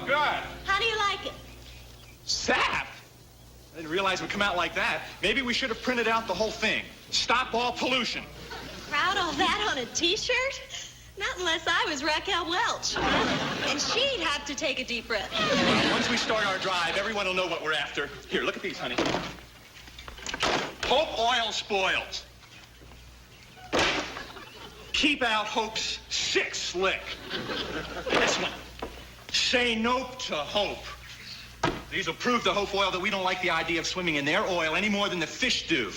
Oh, good. How do you like it? Sap? I didn't realize it would come out like that. Maybe we should have printed out the whole thing. Stop all pollution. Proud all that on a T-shirt? Not unless I was Raquel Welch. And she'd have to take a deep breath. Once we start our drive, everyone will know what we're after. Here, look at these, honey. Hope oil spoils. Keep out Hope's sick slick. This one. Say nope to Hope. These will prove to Hope Oil that we don't like the idea of swimming in their oil any more than the fish do.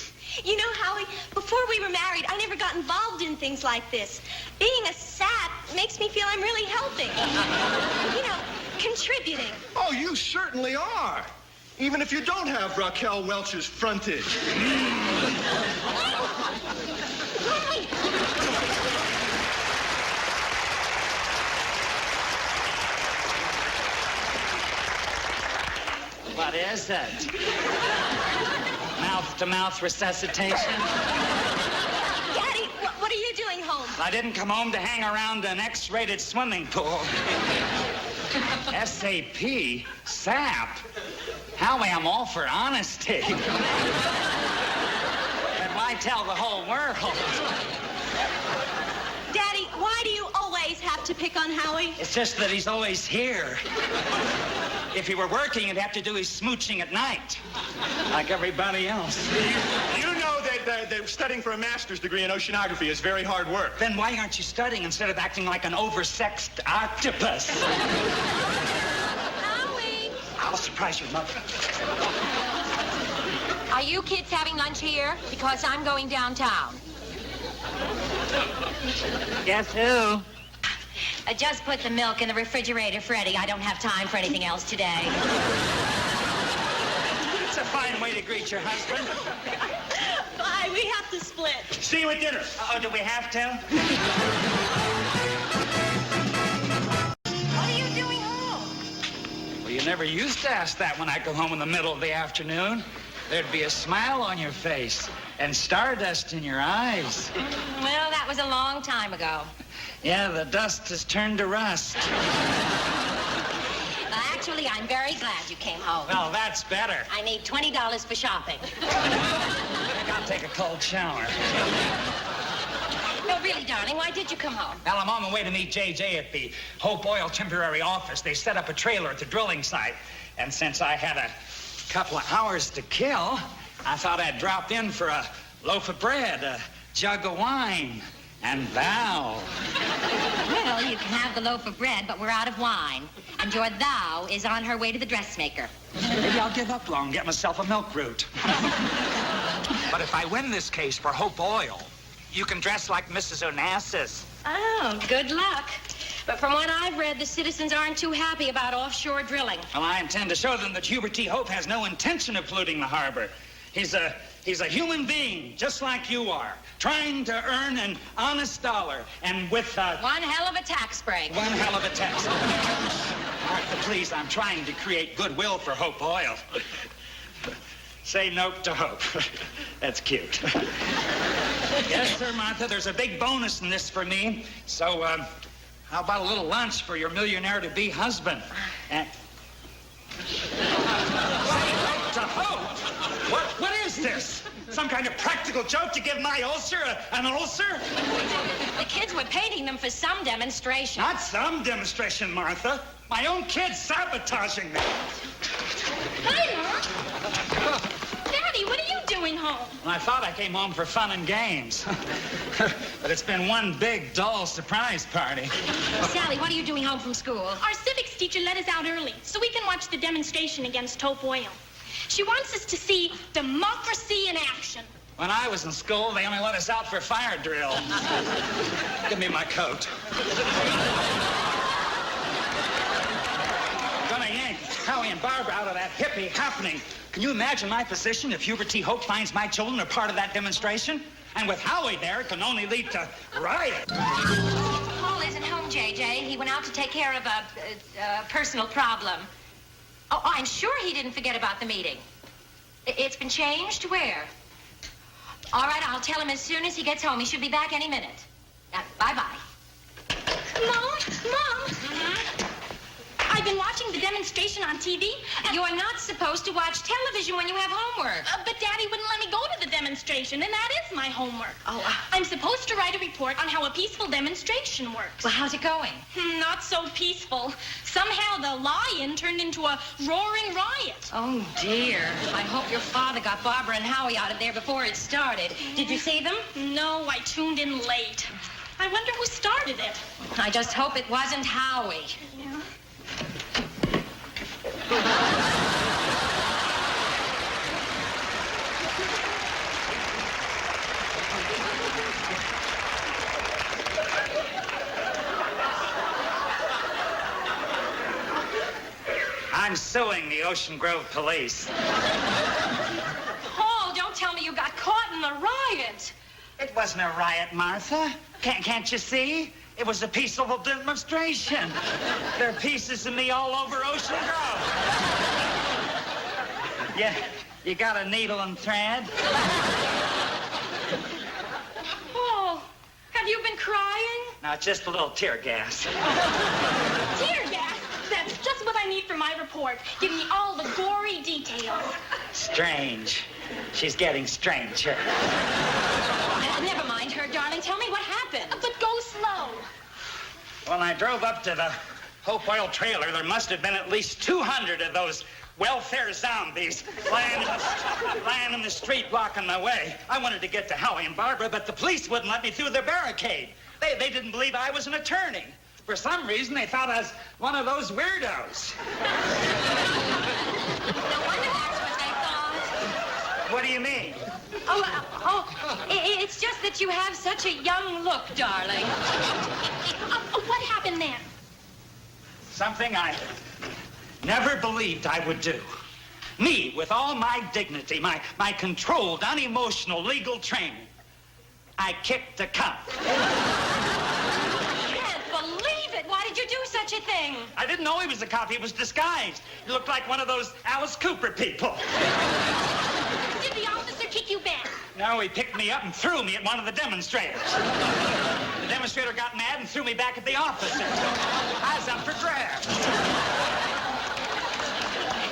You know, Howie, before we were married, I never got involved in things like this. Being a sap makes me feel I'm really helping. You know, contributing. Oh, you certainly are. Even if you don't have Raquel Welch's frontage. What is it? Mouth-to-mouth resuscitation? Daddy, what are you doing home? I didn't come home to hang around an X-rated swimming pool. S.A.P. Sap? Howie, I'm all for honesty. But why tell the whole world? Daddy, why do you always have to pick on Howie? It's just that he's always here. If he were working, he'd have to do his smooching at night, like everybody else. You know that studying for a master's degree in oceanography is very hard work. Then why aren't you studying instead of acting like an oversexed octopus? Howie! I'll surprise your mother. Are you kids having lunch here? Because I'm going downtown. Guess who? Just put the milk in the refrigerator, Freddie. I don't have time for anything else today. It's a fine way to greet your husband. Bye, we have to split. See you at dinner. Oh, do we have to? What are you doing home? Well, you never used to ask that when I go home in the middle of the afternoon. There'd be a smile on your face and stardust in your eyes. Well, that was a long time ago. Yeah, the dust has turned to rust. Actually, I'm very glad you came home. Well, that's better. I need $20 for shopping. I gotta take a cold shower. No, really, darling, why did you come home? Well, I'm on my way to meet J.J. at the Hope Oil temporary office. They set up a trailer at the drilling site. And since I had a couple of hours to kill, I thought I'd drop in for a loaf of bread, a jug of wine, and thou. Well, you can have the loaf of bread, but we're out of wine. And your thou is on her way to the dressmaker. Maybe I'll give up long and get myself a milk route. But if I win this case for Hope Oil, you can dress like Mrs. Onassis. Oh, good luck. But from what I've read, the citizens aren't too happy about offshore drilling. Well, I intend to show them that Hubert T. Hope has no intention of polluting the harbor. He's a human being, just like you are, trying to earn an honest dollar, and with One hell of a tax break. one hell of a tax. Martha, please, I'm trying to create goodwill for Hope Oil. Say nope to Hope. That's cute. Yes, sir, Martha, there's a big bonus in this for me. So, how about a little lunch for your millionaire-to-be husband? And... To Hope? What is this? Some kind of practical joke to give my ulcer an ulcer? The kids were painting them for some demonstration. Not some demonstration, Martha. My own kid's sabotaging me. Hi, Mom. Daddy, what are you doing home? I thought I came home for fun and games. But it's been one big, dull surprise party. Sally, what are you doing home from school? Our civics teacher let us out early so we can watch the demonstration against Hope Oil. She wants us to see democracy in action. When I was in school, they only let us out for fire drill. Give me my coat. I'm gonna yank Howie and Barbara out of that hippie happening. Can you imagine my position if Hubert T. Hope finds my children are part of that demonstration? And with Howie there, it can only lead to riot. Paul isn't home, J.J. He went out to take care of a personal problem. Oh, I'm sure he didn't forget about the meeting. It's been changed? Where? All right, I'll tell him as soon as he gets home. He should be back any minute. Now, bye-bye. Mom? Mm-hmm. I been watching the demonstration on TV. You are not supposed to watch television when you have homework. But Daddy wouldn't let me go to the demonstration, and that is my homework. Oh, I'm supposed to write a report on how a peaceful demonstration works. well, how's it going? Not so peaceful. Somehow the lion turned into a roaring riot. Oh, dear. I hope your father got Barbara and Howie out of there before it started. Did you see them? No, I tuned in late. I wonder who started it. I just hope it wasn't Howie. Yeah. I'm suing the Ocean Grove police. Paul, don't tell me you got caught in the riot. It wasn't a riot, Martha. Can't you see? It was a peaceful demonstration. There are pieces of me all over Ocean Grove. Yeah, you got a needle and thread? Paul, have you been crying? No, just a little tear gas. Tear gas? That's just what I need for my report. Give me all the gory details. Strange. She's getting stranger. Never mind her, darling. Tell me what happened. But go slow. When I drove up to the Hope Oil trailer, there must have been at least 200 of those welfare zombies lying in the street blocking my way. I wanted to get to Howie and Barbara, but the police wouldn't let me through the barricade. They didn't believe I was an attorney. For some reason, they thought I was one of those weirdos. No wonder that's what they thought. What do you mean? It's just that you have such a young look, darling. What happened then? Something I never believed I would do. Me, with all my dignity, my controlled, unemotional legal training. I kicked a cop. Why did you do such a thing? I didn't know he was a cop. He was disguised. He looked like one of those Alice Cooper people. Did the officer kick you back? No, he picked me up and threw me at one of the demonstrators. The demonstrator got mad and threw me back at the officer. I was up for grabs.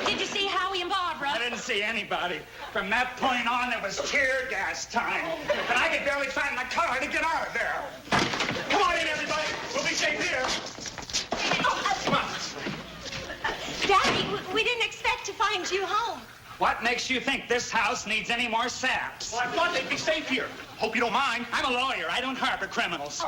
Did you see Howie and Barbara? I didn't see anybody. From that point on, it was tear gas time. And I could barely find my car to get out of there. Come on in, everybody. We'll be safe here. Come on. Daddy, we didn't expect to find you home. What makes you think this house needs any more saps? Well, I thought they'd be safe here. Hope you don't mind. I'm a lawyer. I don't harbor criminals.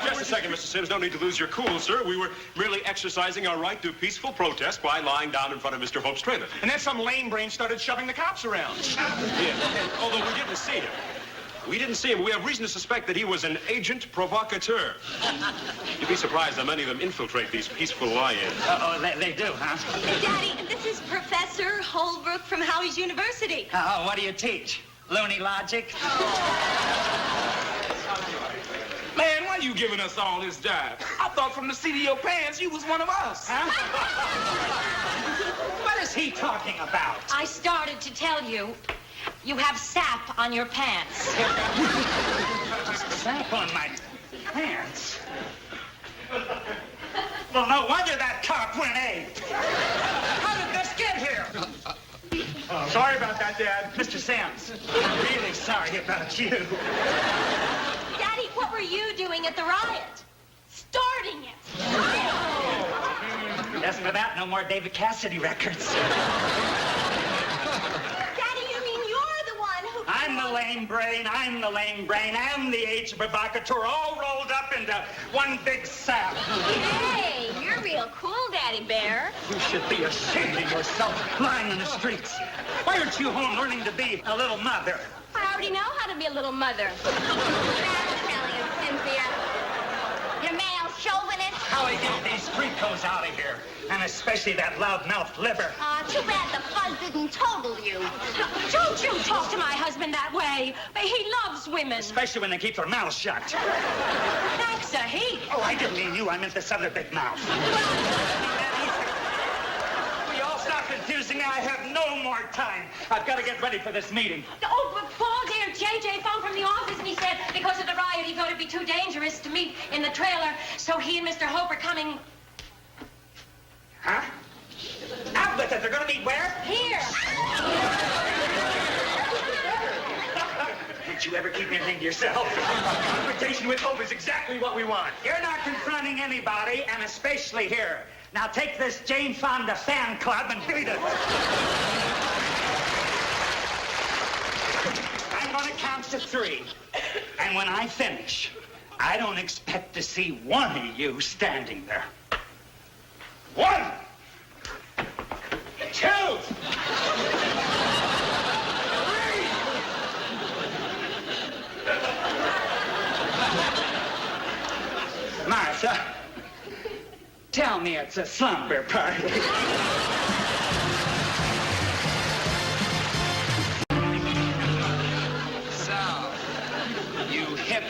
Just a second, Mr. Sims. No need to lose your cool, sir. We were merely exercising our right to peaceful protest by lying down in front of Mr. Hope's trailer. And then some lame brain started shoving the cops around. Yeah, and although we didn't see him. We didn't see him. We have reason to suspect that he was an agent provocateur. You'd be surprised how many of them infiltrate these peaceful lie-ins. They do, huh? Daddy, this is Professor Holbrook from Howie's University. Oh, what do you teach? Loony logic? Man, why you giving us all this jive? I thought from the seat of your pants you was one of us. Huh? What is he talking about? I started to tell you. You have sap on your pants. Sap on my pants? Well, no wonder that cop went ape. How did this get here? Sorry about that, Dad. Mr. Sims, I'm really sorry about you. Daddy, what were you doing at the riot? Starting it. As for that, no more David Cassidy records. I'm the lame brain, I'm the lame brain, and the agent provocateur all rolled up into one big sap. Hey, you're real cool, Daddy Bear. You should be ashamed of yourself lying in the streets. Why aren't you home learning to be a little mother? I already know how to be a little mother. Cynthia. You're male chauvinist. How I get these freakos out of here, and especially that loudmouthed liver. Too bad the fuzz didn't total you. Don't you talk to my husband that way. He loves women. Especially when they keep their mouths shut. Thanks a heap. Oh, I didn't mean you. I meant this other big mouth. Will you all stop confusing me? I have no more time. I've got to get ready for this meeting. Oh, but Paul, dear, JJ phoned from the office and he said because of the riot he thought it'd be too dangerous to meet in the trailer, so he and Mr. Hope are coming said they're gonna meet where? Here. Can't you ever keep anything to yourself? Confrontation with Hope is exactly what we want. You're not confronting anybody, and especially here. Now take this Jane Fonda fan club and beat it. I'm gonna count to 3. And when I finish, I don't expect to see one of you standing there. 1, 2, 3. Martha, tell me it's a slumber party.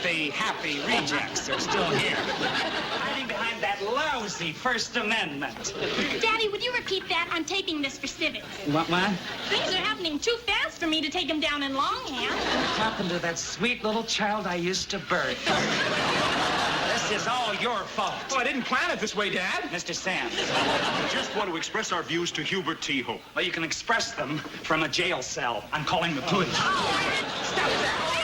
The happy rejects are still here, hiding behind that lousy First Amendment. Daddy, would you repeat that? I'm taping this for civics. What? Things are happening too fast for me to take him down in longhand. What happened to that sweet little child I used to birth? This is all your fault. Oh, I didn't plan it this way, Dad. Mr. Sands. We just want to express our views to Hubert T. Hope. Well, you can express them from a jail cell. I'm calling the police. Stop that!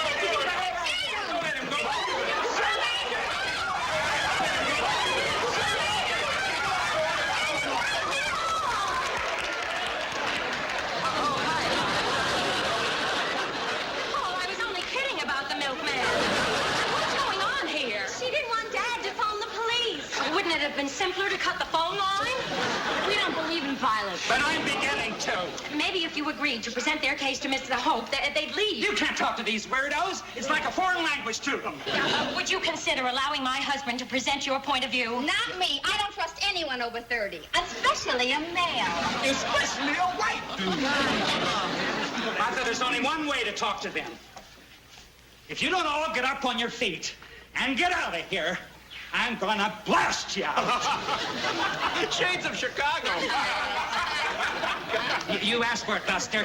Wouldn't it have been simpler to cut the phone line? We don't believe in violence. But I'm beginning to. Maybe if you agreed to present their case to Mr. Hope, they'd leave. You can't talk to these weirdos. It's like a foreign language to them. Would you consider allowing my husband to present your point of view? Not me. I don't trust anyone over 30, especially a male. Especially a white dude. Martha, there's only one way to talk to them. If you don't all get up on your feet and get out of here, I'm gonna blast you out. Shades of Chicago. You asked for it, Buster.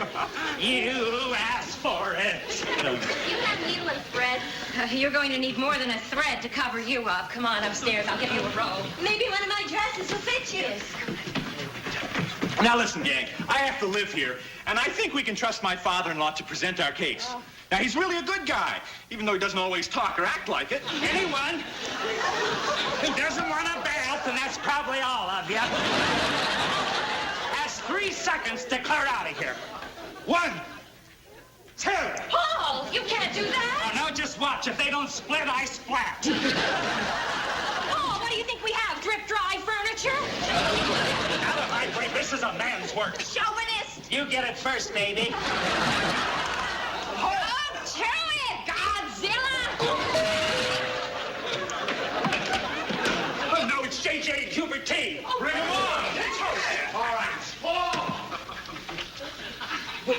You asked for it. You have needle and thread. You're going to need more than a thread to cover you up. Come on upstairs. I'll give you a robe. Maybe one of my dresses will fit you. Now listen, gang, I have to live here, and I think we can trust my father-in-law to present our case. Now, he's really a good guy, even though he doesn't always talk or act like it. Anyone who doesn't want a bath, and that's probably all of you, has 3 seconds to clear out of here. 1, 2. Paul, you can't do that. Oh, no, just watch. If they don't split, I splat. Paul, what do you think we have? Drip-dry furniture? Out of my way, this is a man's work. Chauvinist. You get it first, baby. To it, Godzilla! Oh, no, it's J.J. and Hubert T. Bring him on. All right.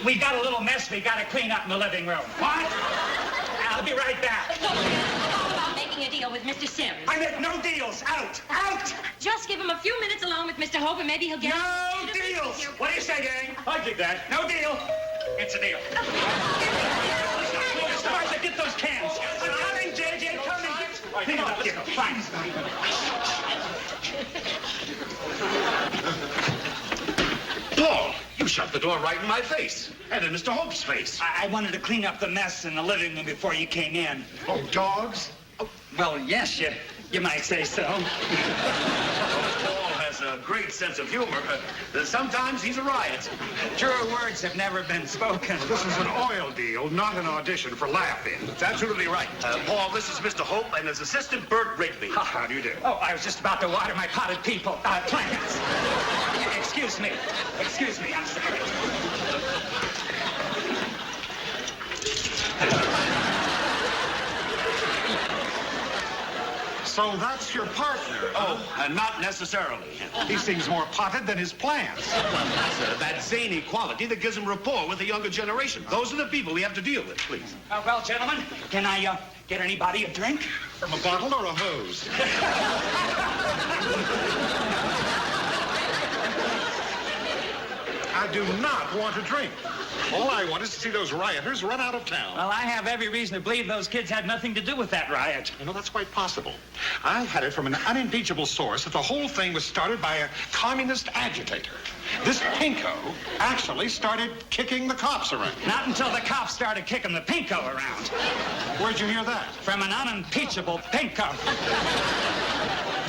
We got a little mess we got to clean up in the living room. What? I'll be right back. How about making a deal with Mr. Sims? I make no deals. Out. Out. Just give him a few minutes alone with Mr. Hope, and maybe he'll get... No deals. What do you say, gang? I dig that. No deal. It's a deal. Martha, get those cans. I'm coming, J.J. Coming. Think about it. Fine. Paul, you shut the door right in my face. And in Mr. Hope's face. I wanted to clean up the mess in the living room before you came in. Oh, dogs? Oh, well, yes, you might say so. Paul has a great sense of humor. Sometimes he's a riot. Truer words have never been spoken. This is an oil deal, not an audition for laughing. That's absolutely right. Paul, this is Mr. Hope and his assistant, Bert Rigby. How do you do? Oh, I was just about to water my potted plants. Excuse me. Excuse me, I'm sorry. So that's your partner. Oh, not necessarily. He seems more potted than his plants. That's that zany quality that gives him rapport with the younger generation. Those are the people we have to deal with, please. Well, gentlemen, can I get anybody a drink? From a bottle or a hose? I do not want to drink. All I want is to see those rioters run out of town. Well, I have every reason to believe those kids had nothing to do with that riot. You know, that's quite possible. I had it from an unimpeachable source that the whole thing was started by a communist agitator. This pinko actually started kicking the cops around. Not until the cops started kicking the pinko around. Where'd you hear that? From an unimpeachable pinko.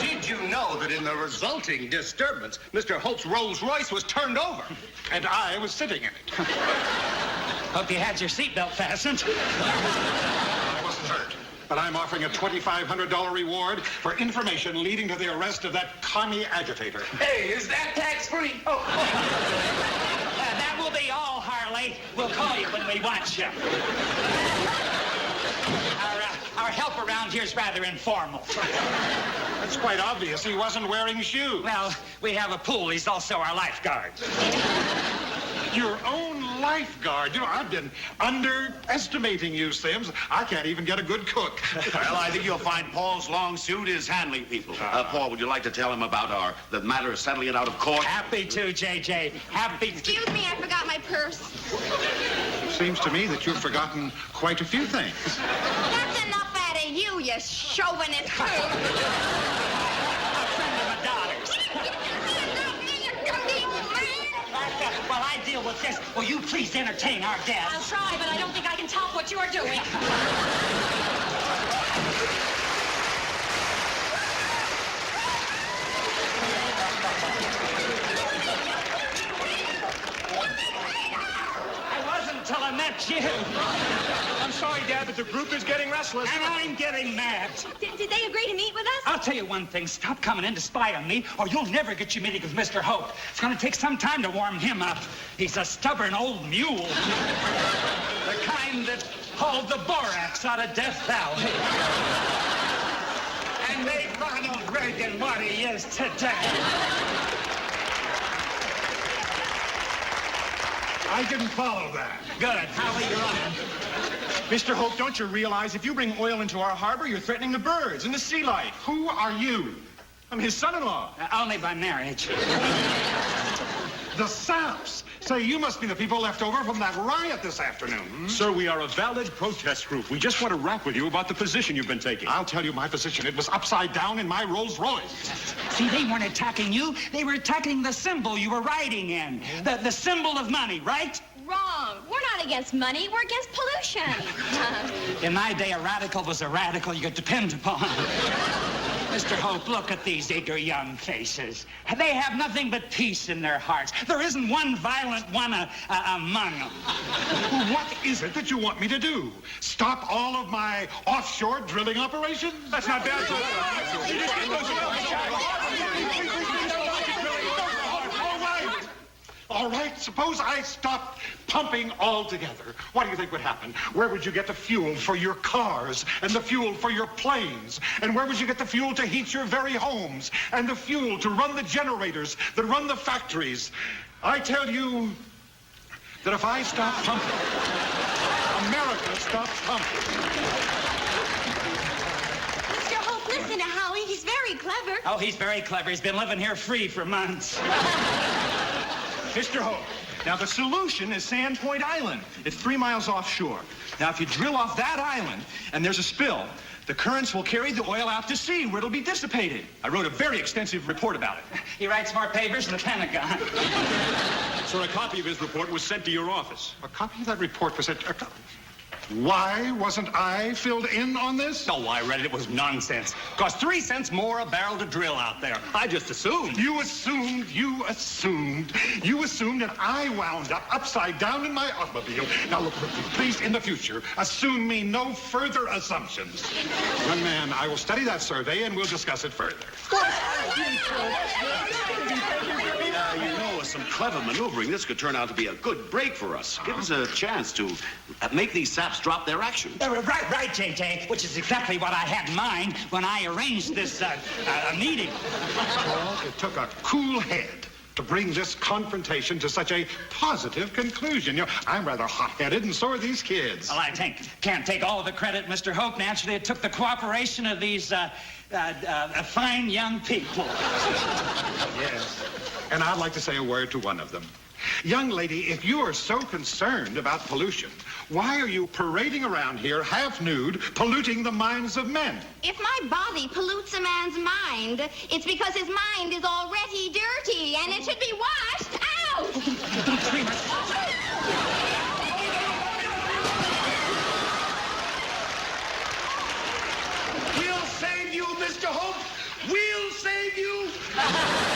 Did you know that in the resulting disturbance, Mr. Hope's Rolls Royce was turned over? And I was sitting in it. Hope you had your seatbelt fastened. I wasn't hurt. But I'm offering a $2,500 reward for information leading to the arrest of that commie agitator. Hey, is that tax-free? Oh. That will be all, Harley. We'll call you when we want you. Our help around here is rather informal. It's quite obvious he wasn't wearing shoes. Well, we have a pool. He's also our lifeguard. Your own lifeguard. You know, I've been underestimating you, Sims. I can't even get a good cook. Well, I think you'll find Paul's long suit is handling people. Paul, would you like to tell him about the matter of settling it out of court? Happy to, JJ. Happy to. Excuse me, I forgot my purse. Seems to me that you've forgotten quite a few things. That's enough out of you, you chauvinist A friend of my daughter's. While I deal with this, will you please entertain our I'll guests? try, but I don't think I can top what you're doing. It wasn't until I met you. I'm sorry, Dad, but the group is getting restless. And I'm getting mad. Did they agree to meet with us? I'll tell you one thing. Stop coming in to spy on me, or you'll never get your meeting with Mr. Hope. It's going to take some time to warm him up. He's a stubborn old mule. The kind that hauled the borax out of Death Valley. And made Ronald Reagan what he is today. I didn't follow that. Good. Howie, you're on. Mr. Hope, don't you realize if you bring oil into our harbor, you're threatening the birds and the sea life? Who are you? I'm his son-in-law. Only by marriage. The Saps. Say, you must be the people left over from that riot this afternoon. Sir, we are a valid protest group. We just want to rap with you about the position you've been taking. I'll tell you my position. It was upside down in my Rolls Royce. See, they weren't attacking you. They were attacking the symbol you were riding in. The symbol of money, right? Wrong. We're not against money. We're against pollution. In my day, a radical was a radical you could depend upon. Mr. Hope, look at these eager young faces. They have nothing but peace in their hearts. There isn't one violent one among them. What is it that you want me to do? Stop all of my offshore drilling operations? That's not bad, sir. All right, suppose I stopped pumping altogether. What do you think would happen? Where would you get the fuel for your cars and the fuel for your planes? And where would you get the fuel to heat your very homes and the fuel to run the generators that run the factories? I tell you that if I stop pumping, America stops pumping. Mr. Hope, listen to Howie. He's very clever. Oh, he's very clever. He's been living here free for months. Mr. Hope, now the solution is Sandpoint Island. It's 3 miles offshore. Now, if you drill off that island and there's a spill, the currents will carry the oil out to sea where it'll be dissipated. I wrote a very extensive report about it. He writes more papers than the Pentagon. Sir, a copy of his report was sent to your office. A copy of that report was sent. Why wasn't I filled in on this? Oh, I read it. It was nonsense. Cost 3 cents more a barrel to drill out there. I just assumed. You assumed, and I wound up upside down in my automobile. Now, look, please, in the future, assume me no further assumptions. Young man, I will study that survey and we'll discuss it further. You know, with some clever maneuvering, this could turn out to be a good break for us. Give us a chance to make these saps drop their action. Right, JJ, which is exactly what I had in mind when I arranged this meeting. Well, it took a cool head to bring this confrontation to such a positive conclusion. You know, I'm rather hot-headed, and so are these kids. Well, I can't take all of the credit, Mr. Hope. Naturally, it took the cooperation of these fine young people. Yes. And I'd like to say a word to one of them. Young lady, if you are so concerned about pollution, why are you parading around here half nude, polluting the minds of men? If my body pollutes a man's mind, it's because his mind is already dirty and it should be washed out. Don't scream. We'll save you, Mr. Hope. We'll save you.